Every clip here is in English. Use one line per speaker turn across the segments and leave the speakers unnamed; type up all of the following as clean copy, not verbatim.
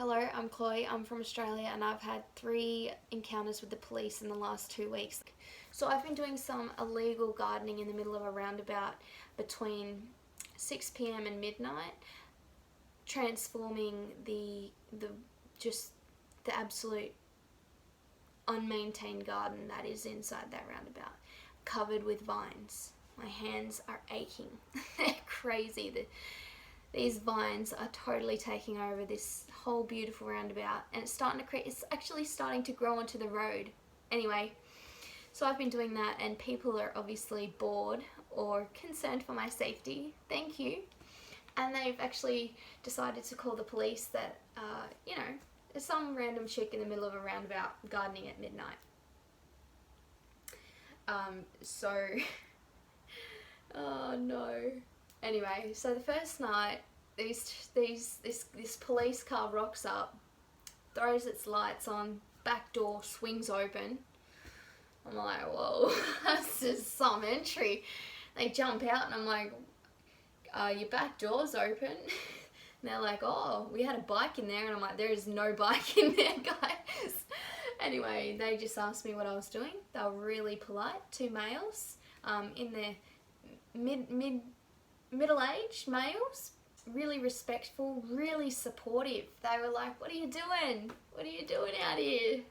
Hello, I'm Chloe. I'm from Australia and I've had 3 encounters with the police in the last 2 weeks. So I've been doing some illegal gardening in the middle of a roundabout between 6 p.m. and midnight, transforming the absolute unmaintained garden that is inside that roundabout, covered with vines. My hands are aching. They're crazy. These vines are totally taking over this whole beautiful roundabout, and it's actually starting to grow onto the road. Anyway, so I've been doing that, and people are obviously bored or concerned for my safety. Thank you. And they've actually decided to call the police that, there's some random chick in the middle of a roundabout gardening at midnight. Oh no. Anyway, so the first night, this police car rocks up, throws its lights on, back door swings open. I'm like, whoa, this is some entry. They jump out and I'm like, your back door's open. And they're like, oh, we had a bike in there. And I'm like, there is no bike in there, guys. Anyway, they just asked me what I was doing. They were really polite, 2 males, in their middle-aged males, really respectful, really supportive. They were like, what are you doing? What are you doing out here?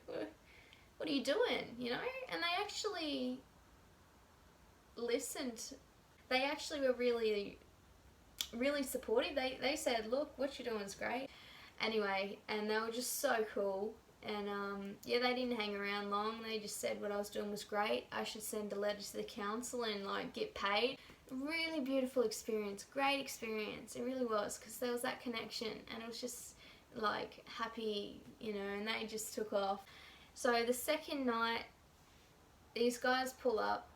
What are you doing? You know? And they actually listened. They actually were really, really supportive. They said, look, what you're doing is great. Anyway, and they were just so cool. And yeah, they didn't hang around long. They just said what I was doing was great. I should send a letter to the council and get paid. Really beautiful experience, great experience. It really was, because there was that connection, and it was just happy, and they just took off. So the second night, these guys pull up.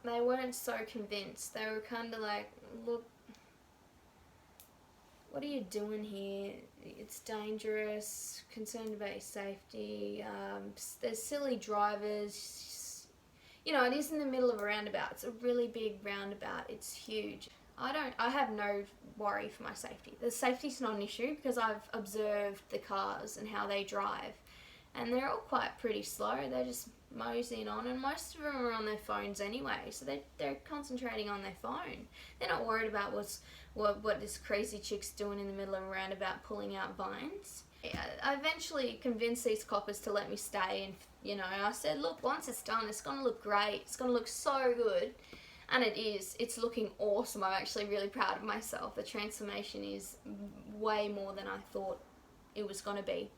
They weren't so convinced. They were kind of like, look, what are you doing here? It's dangerous, concerned about your safety, there's silly drivers. It is in the middle of a roundabout. It's a really big roundabout. It's huge. I have no worry for my safety. The safety's not an issue because I've observed the cars and how they drive. And they're all quite pretty slow. They're just moseying on, and most of them are on their phones anyway, so they're concentrating on their phone. They're not worried about what this crazy chick's doing in the middle of a roundabout pulling out vines. I eventually convinced these coppers to let me stay, and I said, look, once it's done, it's going to look great. It's going to look so good. And it is. It's looking awesome. I'm actually really proud of myself. The transformation is way more than I thought it was going to be.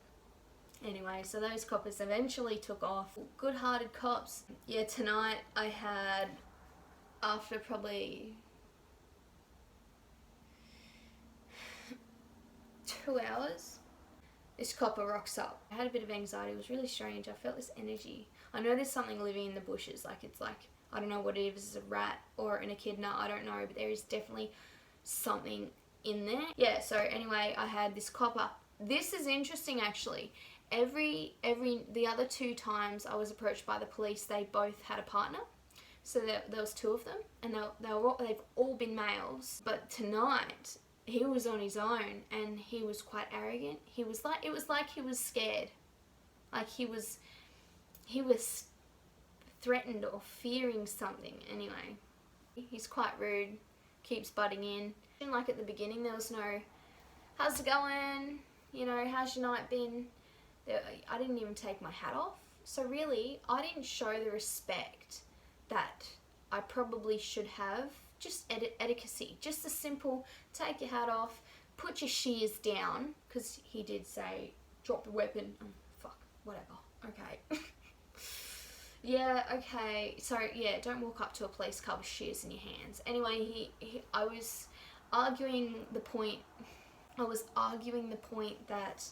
Anyway, so those coppers eventually took off. Good-hearted cops. Yeah, tonight I had, after probably 2 hours, this copper rocks up. I had a bit of anxiety. It was really strange. I felt this energy. I know there's something living in the bushes. I don't know what it is, a rat or an echidna, I don't know, but there is definitely something in there. Yeah, so anyway, I had this copper. This is interesting, actually. The other 2 times I was approached by the police, they both had a partner. So there was 2 of them, and they've all been males. But tonight, he was on his own, and he was quite arrogant. It was like he was scared. Like he was threatened or fearing something. Anyway, he's quite rude, keeps butting in. And like at the beginning, there was no, how's it going? How's your night been? I didn't even take my hat off. So really, I didn't show the respect that I probably should have. Just etiquette. Just a simple, take your hat off, put your shears down, because he did say, drop the weapon. Oh, fuck, whatever. Okay. Yeah, okay. So, yeah, don't walk up to a police car with shears in your hands. Anyway, I was arguing the point that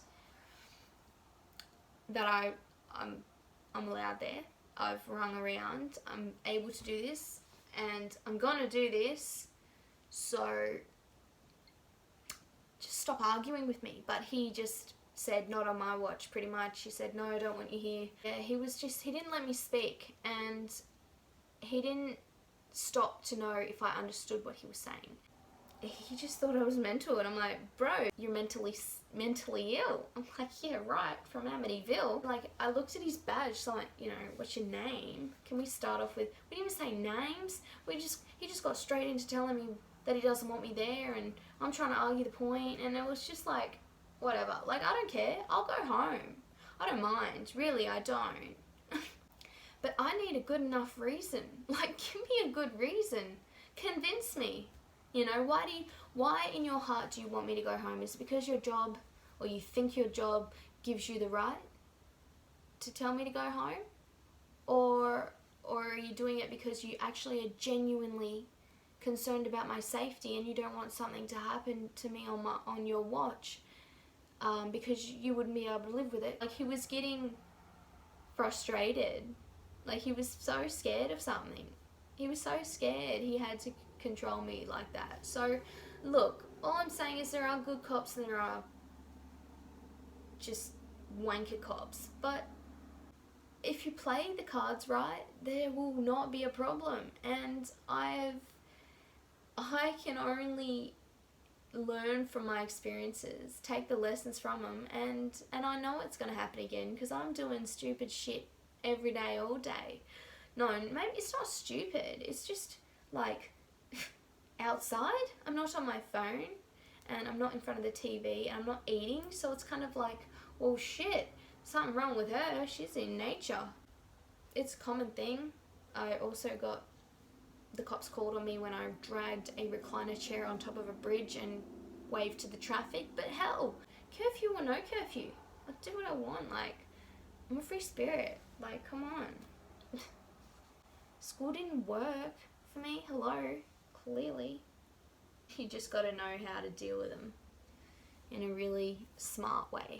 I'm allowed there. I've rung around. I'm able to do this, and I'm gonna do this. So just stop arguing with me. But he just said, not on my watch, pretty much. He said, no, I don't want you here. Yeah, he didn't let me speak, and he didn't stop to know if I understood what he was saying. he just thought I was mental, and I'm like, bro, you're mentally ill. I'm like, yeah, right, from Amityville. Like, I looked at his badge, so I'm like, you know, what's your name? Can we start off with, we didn't even say names. He just got straight into telling me that he doesn't want me there, and I'm trying to argue the point, and it was just like, whatever. Like, I don't care. I'll go home. I don't mind. Really, I don't. But I need a good enough reason. Like, give me a good reason. Convince me. You know, why in your heart do you want me to go home? Is it because your job, or you think your job gives you the right to tell me to go home? Or are you doing it because you actually are genuinely concerned about my safety, and you don't want something to happen to me on your watch, because you wouldn't be able to live with it? Like, he was getting frustrated. Like, he was so scared of something. He was so scared he had to control me like that. So, look, all I'm saying is there are good cops and there are just wanker cops. But if you play the cards right, there will not be a problem. And I can only learn from my experiences, take the lessons from them, and I know it's going to happen again, because I'm doing stupid shit every day, all day. No, maybe it's not stupid. It's just like outside. I'm not on my phone, and I'm not in front of the TV, and I'm not eating. So it's kind of like, well, shit, something wrong with her. She's in nature. It's a common thing. I also got the cops called on me when I dragged a recliner chair on top of a bridge and waved to the traffic. But hell, curfew or no curfew, I do what I want. Like, I'm a free spirit. Like, come on. School didn't work for me. Hello, clearly. You just got to know how to deal with them in a really smart way.